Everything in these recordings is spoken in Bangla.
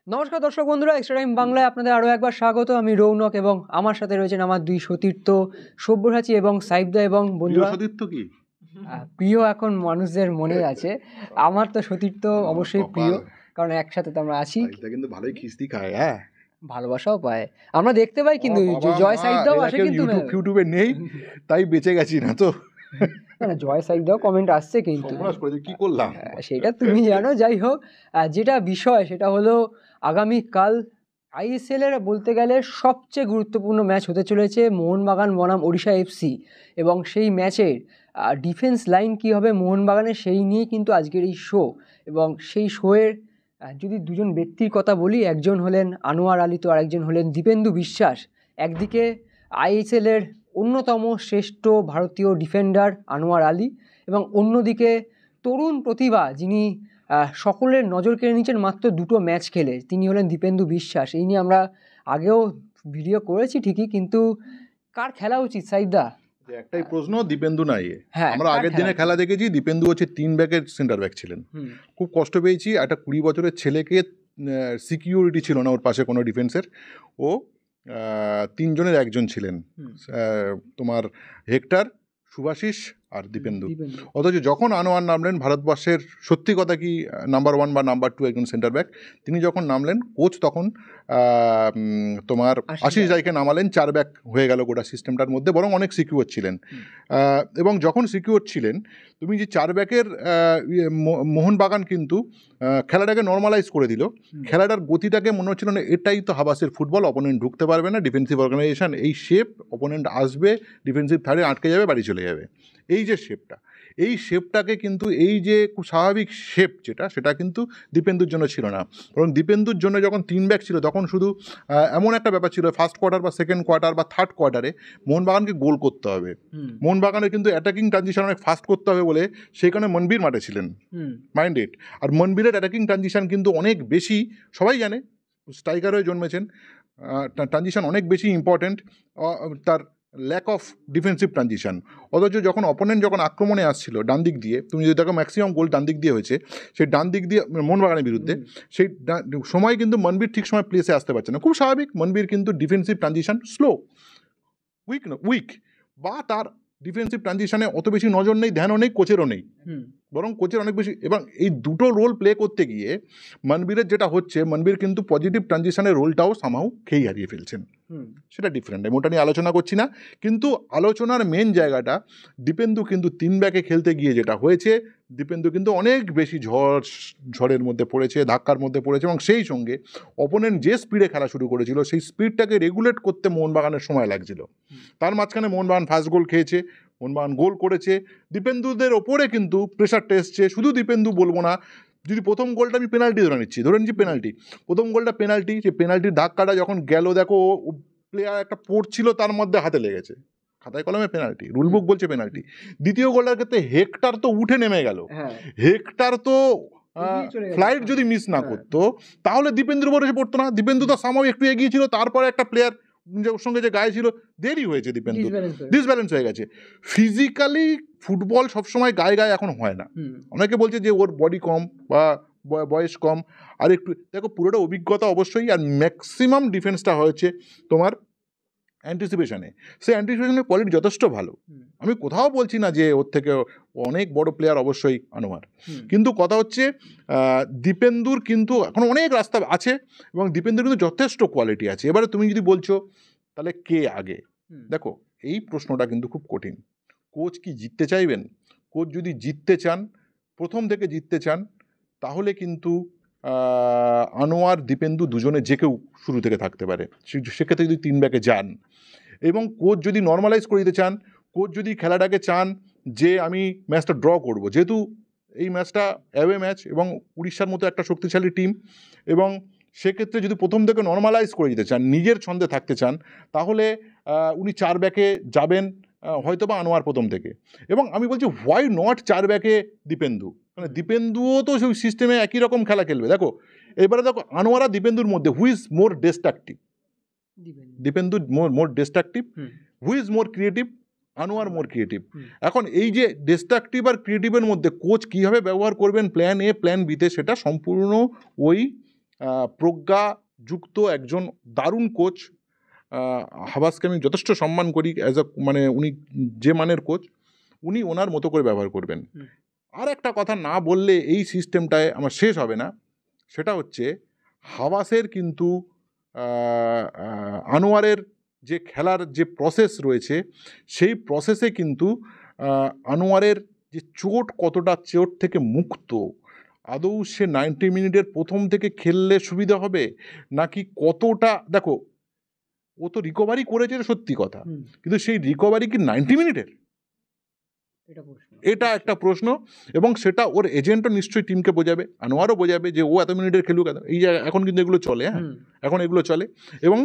নমস্কার দর্শক বন্ধুরা, এক্সট্রা টাইম বাংলায় আপনাদের আরও একবার স্বাগত। আমি রৌনক এবং আমার সাথে রয়েছেন আমার দুই সতীর্থ সব্যসাচী এবং সাইবদা এবং বন্ধুরা। সতীর্থ কি প্রিয় এখন মানুষদের মনে আছে। আমার তো সতীর্থ অবশ্যই প্রিয়, কারণ একসাথে তো আমরা আছি। কিন্তু ভালোই খিস্তি খায়, হ্যাঁ, ভালোবাসাও পায়, আমরা দেখতে পাই। কিন্তু জয় সাইবদাও আসে, কিন্তু ইউটিউবে নেই, তাই বেঁচে গেছি না তো। জয় সাইবদাও কমেন্ট আসছে, কিন্তু কি করলাম সেটা তুমি জানো। যাই হোক, যেটা বিষয় সেটা হলো আগামীকাল আইএসএল এর বলতে গেলে সবচেয়ে গুরুত্বপূর্ণ ম্যাচ হতে চলেছে মোহনবাগান বনাম ওড়িশা এফসি, এবং সেই ম্যাচের ডিফেন্স লাইন কী হবে মোহনবাগানের, সেই নিয়ে কিন্তু আজকের এই শো। এবং সেই শোয়ের যদি দুজন ব্যক্তির কথা বলি, একজন হলেন আনোয়ার আলী, তো আরেকজন হলেন দীপেন্দু বিশ্বাস। একদিকে আইএসএল এর অন্যতম শ্রেষ্ঠ ভারতীয় ডিফেন্ডার আনোয়ার আলী, এবং অন্যদিকে তরুণ প্রতিভা যিনি সকলের নজর কেড়ে নিচ্ছেন মাত্র দুটো ম্যাচ খেলে, তিনি হলেন দীপেন্দু বিশ্বাস। এই নিয়ে আমরা আগেও ভিডিও করেছি ঠিকই, কিন্তু কার খেলা উচিত সাইদা? একটাই প্রশ্ন, দীপেন্দু নাই। আমরা আগের দিনে খেলা দেখেছি, দীপেন্দু হচ্ছে 3 ব্যাকের সেন্টার ব্যাক ছিলেন। খুব কষ্ট পেয়েছি। একটা 20 বছরের ছেলেকে সিকিউরিটি ছিল না ওর পাশে কোনো ডিফেন্সের, ও 3 জনের একজন ছিলেন, তোমার হেক্টর, শুভাশিস আর দীপেন্দু। অথচ যখন আনোয়ার নামলেন, ভারতবর্ষের সত্যি কথা কি নাম্বার 1 বা নাম্বার 2 একজন সেন্টার ব্যাক, তিনি যখন নামলেন, কোচ তখন তোমার আশিস রায়কে নামালেন। 4 ব্যাক হয়ে গেল গোটা সিস্টেমটার মধ্যে, বরং অনেক সিকিউর ছিলেন। এবং যখন সিকিউর ছিলেন, তুমি যে 4 ব্যাকের মোহনবাগান কিন্তু খেলাটাকে নর্মালাইজ করে দিল। খেলাটার গতিটাকে মনে হচ্ছিল না এটাই তো হাবাসের ফুটবল, অপোনেন্ট ঢুকতে পারবে না, ডিফেন্সিভ অর্গানাইজেশন, এই শেপ, অপোনেন্ট আসবে, ডিফেন্সিভ থার্ডে আটকে যাবে, বাড়ি চলে যাবে, এই যে শেপটা, এই শেপটাকে কিন্তু এই যে খুব স্বাভাবিক শেপ যেটা, সেটা কিন্তু দীপেন্দুর জন্য ছিল না। বরং দীপেন্দুর জন্য যখন 3 ব্যাক ছিল, তখন শুধু এমন একটা ব্যাপার ছিল, ফার্স্ট কোয়ার্টার বা সেকেন্ড কোয়ার্টার বা থার্ড কোয়ার্টারে মোহনবাগানকে গোল করতে হবে। মোহনবাগানের কিন্তু অ্যাটাকিং ট্রানজিশন অনেক ফাস্ট করতে হবে বলে সেখানে মনবীর মাঠে ছিলেন, মাইন্ড ইট। আর মনবীরের অ্যাটাকিং ট্রানজিশন কিন্তু অনেক বেশি, সবাই জানে, স্ট্রাইকার হয়ে জন্মেছেন, ট্রানজিশন অনেক বেশি ইম্পর্টেন্ট, তার ল্যাক অফ ডিফেন্সিভ ট্রানজিশন। অথচ যখন অপোনেন্ট যখন আক্রমণে আসছিল ডান দিক দিয়ে, তুমি যদি দেখো ম্যাক্সিমাম গোল ডান দিক দিয়ে হয়েছে, সেই ডান দিক দিয়ে মোহনবাগানের বিরুদ্ধে, সেই সময় কিন্তু মনবীর ঠিক সময় প্লেসে আসতে পারছে না। খুব স্বাভাবিক, মনবীর কিন্তু ডিফেন্সিভ ট্রানজিশন স্লো, উইক, বা তার ডিফেন্সিভ ট্রানজিশনে অত বেশি নজর নেই, ধ্যানও নেই, কোচেরও নেই, বরং কোচের অনেক বেশি। এবং এই দুটো রোল প্লে করতে গিয়ে মনবীরের যেটা হচ্ছে, মনবীর কিন্তু পজিটিভ ট্রানজিশনের রোলটাও সামহাউ খেয়ে হারিয়ে ফেলছেন। সেটা ডিফারেন্ট, আমি ওটা নিয়ে আলোচনা করছি না। কিন্তু আলোচনার মেন জায়গাটা, দীপেন্দু কিন্তু 3 ব্যাকে খেলতে গিয়ে যেটা হয়েছে, দীপেন্দু কিন্তু অনেক বেশি ঝড়ের মধ্যে পড়েছে, ধাক্কার মধ্যে পড়েছে, এবং সেই সঙ্গে অপোনেন্ট যে স্পিডে খেলা শুরু করেছিল, সেই স্পিডটাকে রেগুলেট করতে মোহনবাগানের সময় লাগছিল। তার মাঝখানে মোহনবাগান ফার্স্ট গোল খেয়েছে, মোহনবাগান গোল করেছে, দীপেন্দুদের ওপরে কিন্তু প্রেশারটা এসছে। শুধু দীপেন্দু বলবো না, যদি প্রথম গোলটা আমি পেনাল্টি ধরে নিচ্ছি পেনাল্টি, প্রথম গোলটা পেনাল্টি, যে পেনাল্টির ধাক্কাটা যখন গেল, দেখো প্লেয়ার একটা পড়ছিল, তার মধ্যে হাতে লেগেছে, খাতায় কলমে পেনাল্টি, রুলবুক বলছে পেনাল্টি। দ্বিতীয় গোলটার ক্ষেত্রে হেক্টর তো উঠে নেমে গেল, হেক্টর তো ফ্লাইট যদি মিস না করতো তাহলে দীপেন্দুর উপরে এসে পড়তো না। দীপেন্দু তো সামহাউ একটু এগিয়ে ছিল, তারপরে একটা প্লেয়ার ওর সঙ্গে যে গায়ে ছিল, দেরি হয়েছে, দীপেন্দু ডিসব্যালেন্স হয়ে গেছে। ফিজিক্যালি ফুটবল সবসময় গায়ে এখন হয় না। অনেকে বলছে যে ওর বডি কম বা বয়স কম, আর একটু দেখো পুরোটা অভিজ্ঞতা অবশ্যই। আর ম্যাক্সিমাম ডিফেন্সটা হয়েছে তোমার অ্যান্টিসিপেশনে, সেই অ্যান্টিসিপেশনের কোয়ালিটি যথেষ্ট ভালো। আমি কোথাও বলছি না যে ওর থেকে অনেক বড় প্লেয়ার অবশ্যই আনোয়ার, কিন্তু কথা হচ্ছে দীপেন্দুর কিন্তু এখন অনেক রাস্তা আছে, এবং দীপেন্দুর কিন্তু যথেষ্ট কোয়ালিটি আছে। এবারে তুমি যদি বলছো তাহলে কে আগে, দেখো এই প্রশ্নটা কিন্তু খুব কঠিন। কোচ কি জিততে চাইবেন? কোচ যদি জিততে চান, প্রথম থেকে জিততে চান, তাহলে কিন্তু আনোয়ার দীপেন্দু দুজনে যে কেউ শুরু থেকে থাকতে পারে, সেক্ষেত্রে যদি 3 ব্যাকে যান। এবং কোচ যদি নর্মালাইজ করে দিতে চান, কোচ যদি খেলাটাকে চান যে আমি ম্যাচটা ড্র করব, যেহেতু এই ম্যাচটা অ্যাওয়ে ম্যাচ এবং উড়িষ্যার মতো একটা শক্তিশালী টিম, এবং সেক্ষেত্রে যদি প্রথম থেকে নর্মালাইজ করে দিতে চান, নিজের ছন্দে থাকতে চান, তাহলে উনি 4 ব্যাকে যাবেন, হয়তো বা আনোয়ার প্রথম থেকে। এবং আমি বলছি হোয়াই নট 4 ব্যাকে দীপেন্দু, মানে দীপেন্দুও তো সেই সিস্টেমে একই রকম খেলা খেলবে। দেখো এবারে দেখো আনোয়ার আর দীপেন্দুর মধ্যে who is more destructive? Dipendu more destructive. Who is more creative? Anwar more creative. এখন এই যে ডিস্ট্রাকটিভ আর ক্রিয়েটিভের মধ্যে কোচ কীভাবে ব্যবহার করবেন প্ল্যান এ প্ল্যান বিতে, সেটা সম্পূর্ণ ওই প্রজ্ঞাযুক্ত একজন দারুণ কোচ। হাবাসকে আমি যথেষ্ট সম্মান করি অ্যাজ মানে উনি যে মানের কোচ, উনি ওনার মতো করে ব্যবহার করবেন। আর একটা কথা না বললে এই সিস্টেমটায় আমার শেষ হবে না, সেটা হচ্ছে হাবাসের কিন্তু আনোয়ারের যে খেলার যে প্রসেস রয়েছে সেই প্রসেসে কিন্তু আনোয়ারের যে চোট, কতটা চোট থেকে মুক্ত, আদৌ সে 90 মিনিটের প্রথম থেকে খেললে সুবিধা হবে নাকি কতটা, দেখো ও তো রিকভারি করেছে সত্যি কথা, কিন্তু সেই রিকভারি কি 90 মিনিটের, এটা একটা প্রশ্ন। এবং সেটা ওর এজেন্টও নিশ্চয়ই টিমকে বোঝাবে, আনোয়ারও বোঝাবে যে ও এত মিনিটের খেলুক। এই এখন কিন্তু এগুলো চলে, হ্যাঁ এখন এগুলো চলে। এবং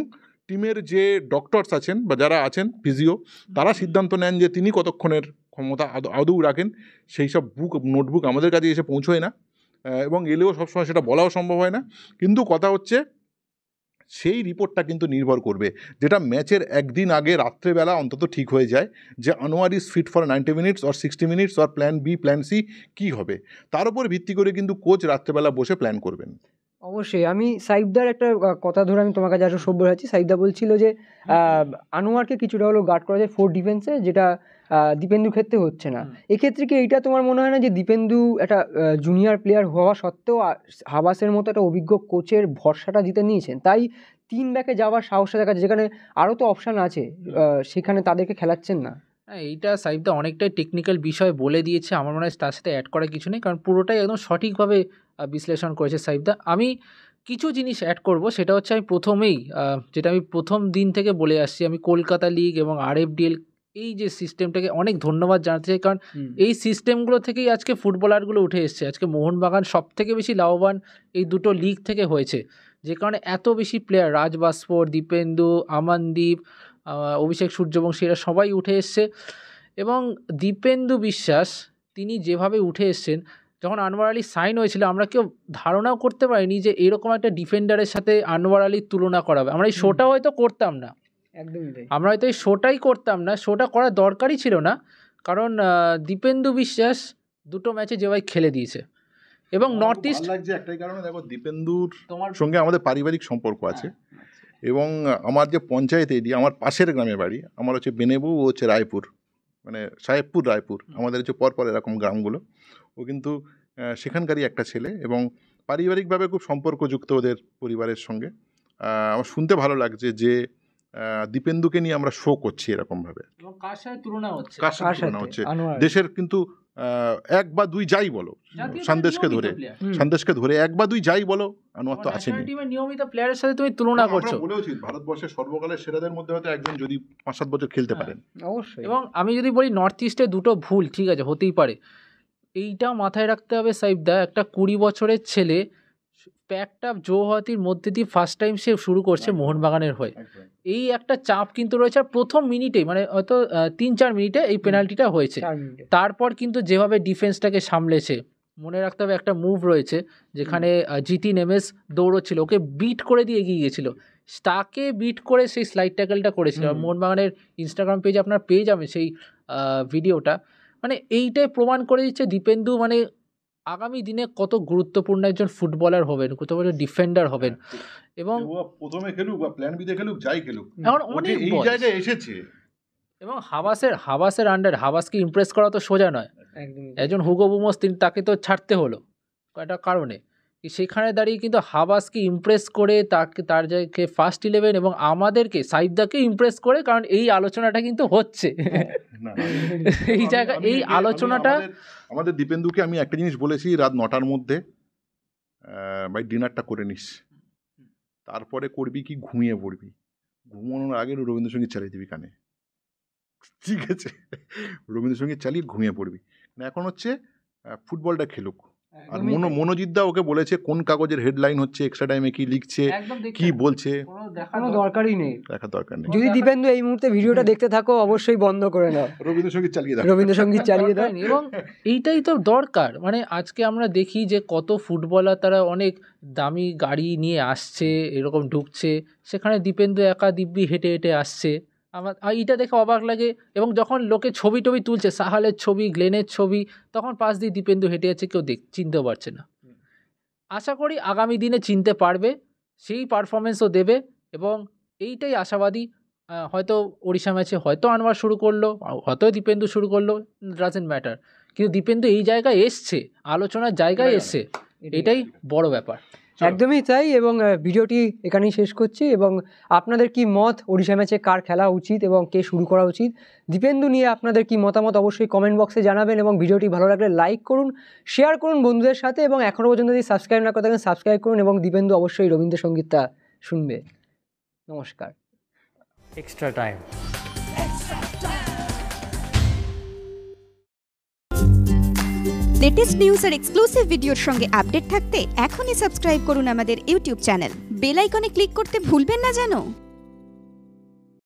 টিমের যে ডক্টরস আছেন বা যারা আছেন ফিজিও, তারা সিদ্ধান্ত নেন যে তিনি কতক্ষণের ক্ষমতা আদৌ রাখেন। সেই সব নোটবুক আমাদের কাছে এসে পৌঁছয় না, এবং এলেও সবসময় সেটা বলাও সম্ভব হয় না। কিন্তু কথা হচ্ছে সেই রিপোর্টটা কিন্তু নির্ভর করবে, যেটা ম্যাচের একদিন আগে রাত্রেবেলা অন্তত ঠিক হয়ে যায় যে Anwar is fit for 90 minutes or 60 minutes or plan B plan C কী হবে, তার উপর ভিত্তি করে কিন্তু কোচ রাত্রেবেলা বসে প্ল্যান করবেন। অবশ্যই। আমি সাইফদার একটা কথা ধরে আমি তোমার কাছে আসলে সভ্য আছি। সাইফদা বলছিল যে আনোয়ারকে কিছুটা হলো গার্ড করা যায় 4 ডিফেন্সে, যেটা দীপেন্দুর ক্ষেত্রে হচ্ছে না। এক্ষেত্রে কি এইটা তোমার মনে হয় না যে দীপেন্দু একটা জুনিয়র প্লেয়ার হওয়া সত্ত্বেও হাবাসের মতো একটা অভিজ্ঞ কোচের ভরসাটা জিতে নিয়েছেন, তাই 3 ব্যাকে যাওয়ার সাহসটা দেখাচ্ছে, যেখানে আরও তো অপশান আছে, সেখানে তাদেরকে খেলাচ্ছেন না? হ্যাঁ, এইটা সাইফদা অনেকটাই টেকনিক্যাল বিষয় বলে দিয়েছে, আমার মনে হয় তার সাথে অ্যাড করার কিছু নেই, কারণ পুরোটাই একদম সঠিকভাবে বিশ্লেষণ করেছে সাইফদা। আমি কিছু জিনিস অ্যাড করব, সেটা হচ্ছে আমি প্রথমেই যেটা আমি প্রথম দিন থেকে বলে আসছি, আমি কলকাতা লিগ এবং RFDL এই যে সিস্টেমটাকে অনেক ধন্যবাদ জানাতে চাই, কারণ এই সিস্টেমগুলো থেকেই আজকে ফুটবলারগুলো উঠে এসছে। আজকে মোহনবাগান সব থেকে বেশি লাভবান এই দুটো লিগ থেকে হয়েছে, যে কারণে এত বেশি প্লেয়ার, রাজ ভাস্কর, দীপেন্দু, আমানদীপ, অভিষেক সূর্যবংশী, এরা সবাই উঠে এসছে। এবং দীপেন্দু বিশ্বাস তিনি যেভাবে উঠে এসছেন, যখন আনোয়ার আলী সাইন হয়েছিল আমরা কেউ ধারণাও করতে পারিনি যে এরকম একটা ডিফেন্ডারের সাথে আনোয়ার আলীর তুলনা করা হবে। আমরা এই শোটা হয়তো করতাম না, আমরা হয়তো এই শোটাই করতাম না, শোটা করার দরকারই ছিল না, কারণ দীপেন্দু বিশ্বাস দুটো ম্যাচে যেভাবে খেলে দিয়েছে। এবং নর্থ ইস্ট লাগছে একটাই কারণে, দেখো দীপেন্দুর তোমার সঙ্গে আমাদের পারিবারিক সম্পর্ক আছে, এবং আমার যে পঞ্চায়েত এরিয়া, আমার পাশের গ্রামের বাড়ি, আমার হচ্ছে বেনেবু, ও হচ্ছে রায়পুর, মানে সাহেবপুর রায়পুর, আমাদের হচ্ছে পরপর এরকম গ্রামগুলো। ও কিন্তু সেখানকারই একটা ছেলে, এবং পারিবারিকভাবে খুব সম্পর্কযুক্ত ওদের পরিবারের সঙ্গে। আমার শুনতে ভালো লাগছে যে দীপেন্দুকে নিয়ে আমরা শো করছি এরকমভাবে, কার সাথে তুলনা হচ্ছে দেশের, কিন্তু 1 বা 2 যাই বলো, সন্দেশকে ধরে 1 বা 2 যাই বলো, আনোয়ার তো আছেনই। নিয়মিত প্লেয়ারের সাথে তুমি তুলনা করছো, বলে উচিত ভারতবর্ষের সর্বকালের সেরাদের মধ্যে হয়তো একজন, যদি 5-7 বছর খেলতে পারেন অবশ্যই। এবং আমি যদি বলি নর্থ ইস্টে দুটো ভুল, ঠিক আছে, হতেই পারে, এইটা মাথায় রাখতে হবে সাইফদা। একটা 20 বছরের ছেলে প্যাকড আপ জৌহাতির মধ্যে দিয়ে ফার্স্ট টাইম সে শুরু করছে মোহনবাগানের হয়ে, এই একটা চাপ কিন্তু রয়েছে। আর প্রথম মিনিটেই, মানে হয়তো 3-4 মিনিটে এই পেনাল্টিটা হয়েছে, তারপর কিন্তু যেভাবে ডিফেন্সটাকে সামলেছে, মনে রাখতে হবে একটা মুভ রয়েছে যেখানে জিটি নেমেস দৌড়চ্ছিল, ওকে বিট করে দিয়ে এগিয়ে গিয়েছিল, তাকে বিট করে সেই স্লাইড ট্যাকলটা করেছিল। মোহনবাগানের ইনস্টাগ্রাম পেজে আপনার পেয়ে যাবেন সেই ভিডিওটা। মানে এইটাই প্রমাণ করে দিচ্ছে দীপেন্দু মানে আগামী দিনে কত গুরুত্বপূর্ণ একজন ফুটবলার হবেন, কত বড় ডিফেন্ডার হবেন। এবং প্রথমে খেলুক বা প্ল্যান বিতে খেলুক, যাই খেলুক, এখন অনেক এই জায়গায় এসেছে। এবং হাবাসের আন্ডার, হাবাসকে ইমপ্রেস করা তো সোজা নয়। একজন হুগো বুমোস, তাকে তো ছাড়তে হলো একটা কারণে, সেখানে দাঁড়িয়ে কিন্তু হাবাসকে ইমপ্রেস করে তার জায়গায় ফার্স্ট 11 এবং আমাদেরকে সাইফদাকে ইমপ্রেস করে, কারণ এই আলোচনাটা কিন্তু হচ্ছে এই জায়গা, এই আলোচনাটা। আমাদের দীপেন্দুকে আমি একটা জিনিস বলেছি, রাত 9টার মধ্যে ভাই ডিনারটা করে নিস, তারপরে করবি কি ঘুমিয়ে পড়বি, ঘুমানোর আগে রবীন্দ্রসঙ্গীত চালিয়ে দিবি কানে, ঠিক আছে? রবীন্দ্রসঙ্গীত চালিয়ে ঘুমিয়ে পড়বি। এখন হচ্ছে ফুটবলটা খেলুক। আর মনোজিৎদা ওকে বলেছে কোন কাগজের হেডলাইন হচ্ছে, এক্সট্রা টাইমে কি লিখছে, কি বলছে, কোনো দরকারই নেই, দেখার দরকার নেই। যদি দীপেন্দু এই মুহূর্তে ভিডিওটা দেখতে থাকো, অবশ্যই বন্ধ করে নাও, রবীন্দ্রসঙ্গীত চালিয়ে দাও। এবং এইটাই তো দরকার। মানে আজকে আমরা দেখি যে কত ফুটবলার তারা অনেক দামি গাড়ি নিয়ে আসছে, এরকম ঢুকছে, সেখানে দীপেন্দু একা দিব্যি হেঁটে হেঁটে আসছে। আমার এইটা দেখে অবাক লাগে। এবং যখন লোকে ছবি তুলছে, সাহালের ছবি, গ্লেনের ছবি, তখন পাশ দিয়ে দীপেন্দু হেঁটে যাচ্ছে, কেউ চিনতেও পারছে না। আশা করি আগামী দিনে চিনতে পারবে, সেই পারফরমেন্সও দেবে এবং এইটাই আশাবাদী। হয়তো ওড়িশা ম্যাচে হয়তো আনোয়ার শুরু করলো, হয়তো দীপেন্দু শুরু করলো, ডাজন্ট ম্যাটার, কিন্তু দীপেন্দু এই জায়গায় এসছে, আলোচনার জায়গায় এসছে, এটাই বড় ব্যাপার। একদমই তাই। এবং ভিডিওটি এখানেই শেষ করছি। এবং আপনাদের কি মত ওড়িশা ম্যাচে কার খেলা উচিত এবং কে শুরু করা উচিত, দীপেন্দু নিয়ে আপনাদের কি মতামত অবশ্যই কমেন্ট বক্সে জানাবেন। এবং ভিডিওটি ভালো লাগলে লাইক করুন, শেয়ার করুন বন্ধুদের সাথে, এবং এখনও পর্যন্ত যদি সাবস্ক্রাইব না করে থাকেন সাবস্ক্রাইব করুন। এবং দীপেন্দু অবশ্যই রবীন্দ্রসঙ্গীতটা শুনবে। নমস্কার। Extra time. লেটেস্ট নিউজ আর এক্সক্লুসিভ ভিডিওর সঙ্গে আপডেট থাকতে এখনই সাবস্ক্রাইব করুন আমাদের ইউটিউব চ্যানেল। বেল আইকনে ক্লিক করতে ভুলবেন না যেন।